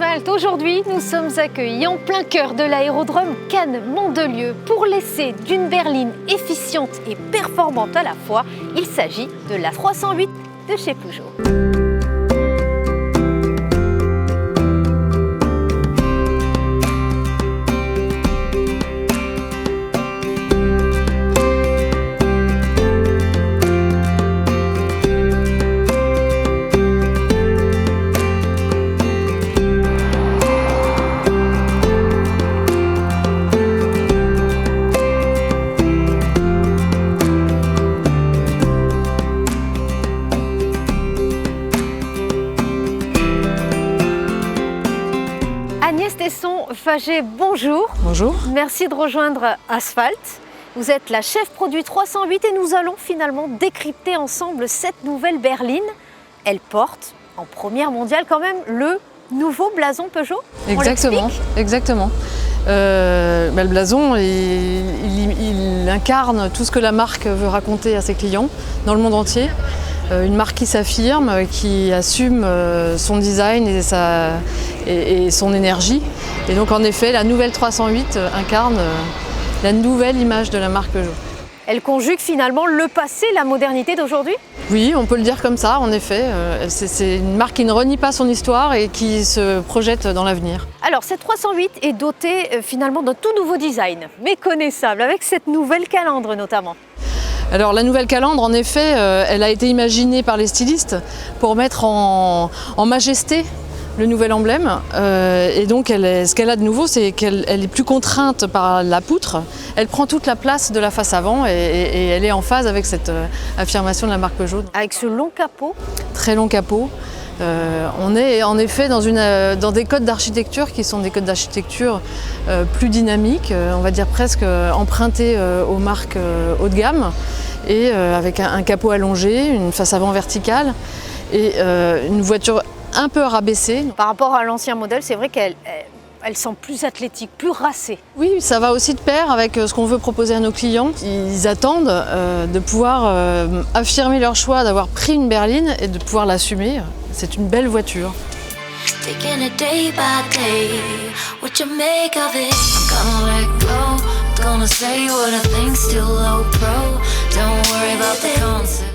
Asphalt. Aujourd'hui, nous sommes accueillis en plein cœur de l'aérodrome Cannes-Mandelieu pour l'essai d'une berline efficiente et performante à la fois. Il s'agit de la 308 de chez Peugeot. Agnès Tesson-Faget, bonjour. Bonjour. Merci de rejoindre Asphalt. Vous êtes la chef produit 308 et nous allons finalement décrypter ensemble cette nouvelle berline. Elle porte en première mondiale quand même le nouveau blason Peugeot. Exactement. Le blason, il incarne tout ce que la marque veut raconter à ses clients dans le monde entier. Une marque qui s'affirme, qui assume son design et son énergie. Et donc en effet, la nouvelle 308 incarne la nouvelle image de la marque Peugeot. Elle conjugue finalement le passé, la modernité d'aujourd'hui ? Oui, on peut le dire comme ça, en effet. C'est une marque qui ne renie pas son histoire et qui se projette dans l'avenir. Alors cette 308 est dotée finalement d'un tout nouveau design, méconnaissable, avec cette nouvelle calandre notamment. Alors la nouvelle calandre, en effet, elle a été imaginée par les stylistes pour mettre en majesté le nouvel emblème. Et donc ce qu'elle a de nouveau, c'est qu'elle est plus contrainte par la poutre. Elle prend toute la place de la face avant et elle est en phase avec cette affirmation de la marque Peugeot. Avec ce long capot. Très long capot. On est en effet dans des codes d'architecture qui sont des codes d'architecture plus dynamiques, on va dire presque empruntés aux marques haut de gamme, et avec un capot allongé, une face avant verticale et une voiture un peu rabaissée. Par rapport à l'ancien modèle, c'est vrai qu'elle semble plus athlétique, plus racée. Oui, ça va aussi de pair avec ce qu'on veut proposer à nos clients. Ils attendent de pouvoir affirmer leur choix d'avoir pris une berline et de pouvoir l'assumer. C'est une belle voiture.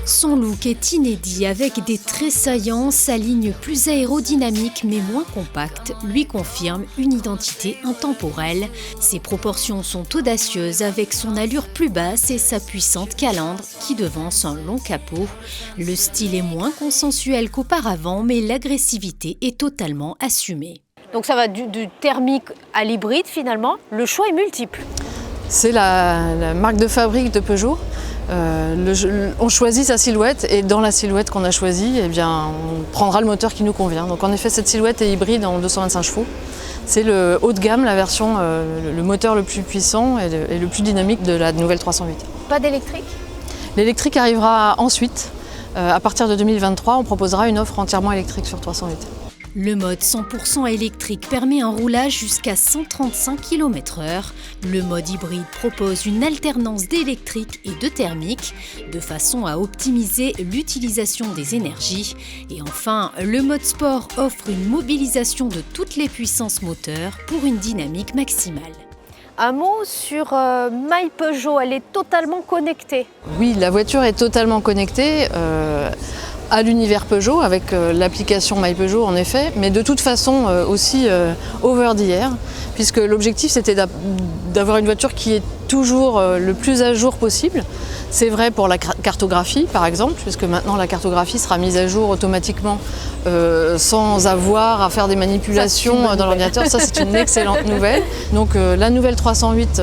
Son look est inédit avec des traits saillants, sa ligne plus aérodynamique mais moins compacte lui confirme une identité intemporelle. Ses proportions sont audacieuses avec son allure plus basse et sa puissante calandre qui devance un long capot. Le style est moins consensuel qu'auparavant mais l'agressivité est totalement assumée. Donc ça va du thermique à l'hybride finalement, le choix est multiple. C'est la marque de fabrique de Peugeot. On choisit sa silhouette et dans la silhouette qu'on a choisie, on prendra le moteur qui nous convient. Donc en effet, cette silhouette est hybride en 225 chevaux. C'est le haut de gamme, la version, le moteur le plus puissant et le plus dynamique de la nouvelle 308. Pas d'électrique ? L'électrique arrivera ensuite. À partir de 2023, on proposera une offre entièrement électrique sur 308. Le mode 100% électrique permet un roulage jusqu'à 135 km/h. Le mode hybride propose une alternance d'électrique et de thermique, de façon à optimiser l'utilisation des énergies. Et enfin, le mode sport offre une mobilisation de toutes les puissances moteurs pour une dynamique maximale. Un mot sur My Peugeot, elle est totalement connectée. Oui, la voiture est totalement connectée. À l'univers Peugeot avec l'application My Peugeot en effet, mais de toute façon aussi over the air, puisque l'objectif c'était d'avoir une voiture qui est toujours le plus à jour possible. C'est vrai pour la cartographie par exemple, puisque maintenant la cartographie sera mise à jour automatiquement sans avoir à faire des manipulations dans l'ordinateur. Ça c'est une excellente nouvelle. Donc la nouvelle 308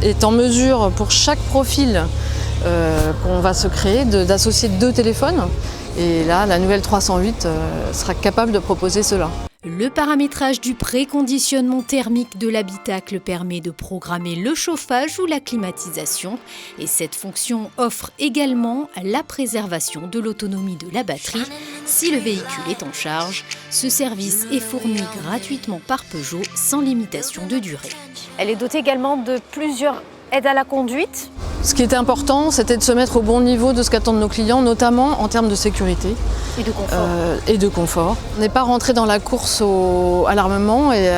est en mesure pour chaque profil qu'on va se créer d'associer 2 téléphones. Et là, la nouvelle 308 sera capable de proposer cela. Le paramétrage du préconditionnement thermique de l'habitacle permet de programmer le chauffage ou la climatisation. Et cette fonction offre également la préservation de l'autonomie de la batterie si le véhicule est en charge. Ce service est fourni gratuitement par Peugeot sans limitation de durée. Elle est dotée également de plusieurs aides à la conduite. Ce qui était important, c'était de se mettre au bon niveau de ce qu'attendent nos clients, notamment en termes de sécurité Et de confort. et de confort. On n'est pas rentré dans la course à l'armement et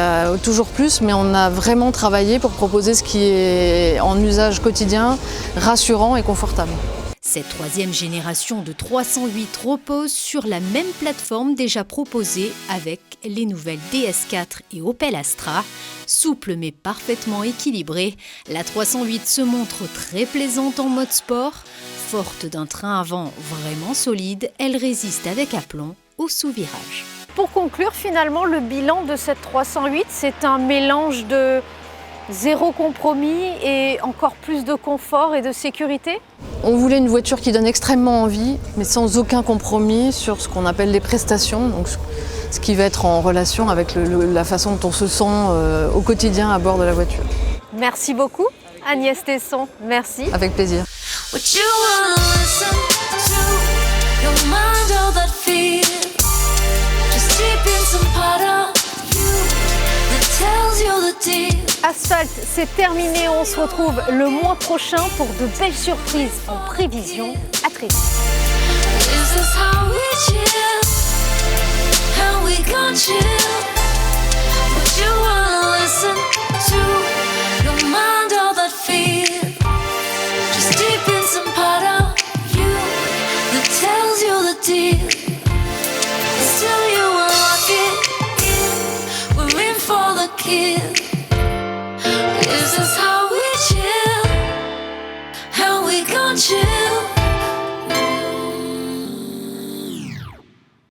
toujours plus, mais on a vraiment travaillé pour proposer ce qui est en usage quotidien, rassurant et confortable. Cette troisième génération de 308 repose sur la même plateforme déjà proposée avec les nouvelles DS4 et Opel Astra. Souple mais parfaitement équilibrée, la 308 se montre très plaisante en mode sport. Forte d'un train avant vraiment solide, elle résiste avec aplomb au sous-virage. Pour conclure, finalement, le bilan de cette 308, c'est un mélange de zéro compromis et encore plus de confort et de sécurité. On voulait une voiture qui donne extrêmement envie, mais sans aucun compromis sur ce qu'on appelle les prestations, donc ce qui va être en relation avec la façon dont on se sent au quotidien à bord de la voiture. Merci beaucoup, Agnès Tesson. Merci. Avec plaisir. Asphalt, c'est terminé. On se retrouve le mois prochain pour de belles surprises en prévision. À très vite. Is this how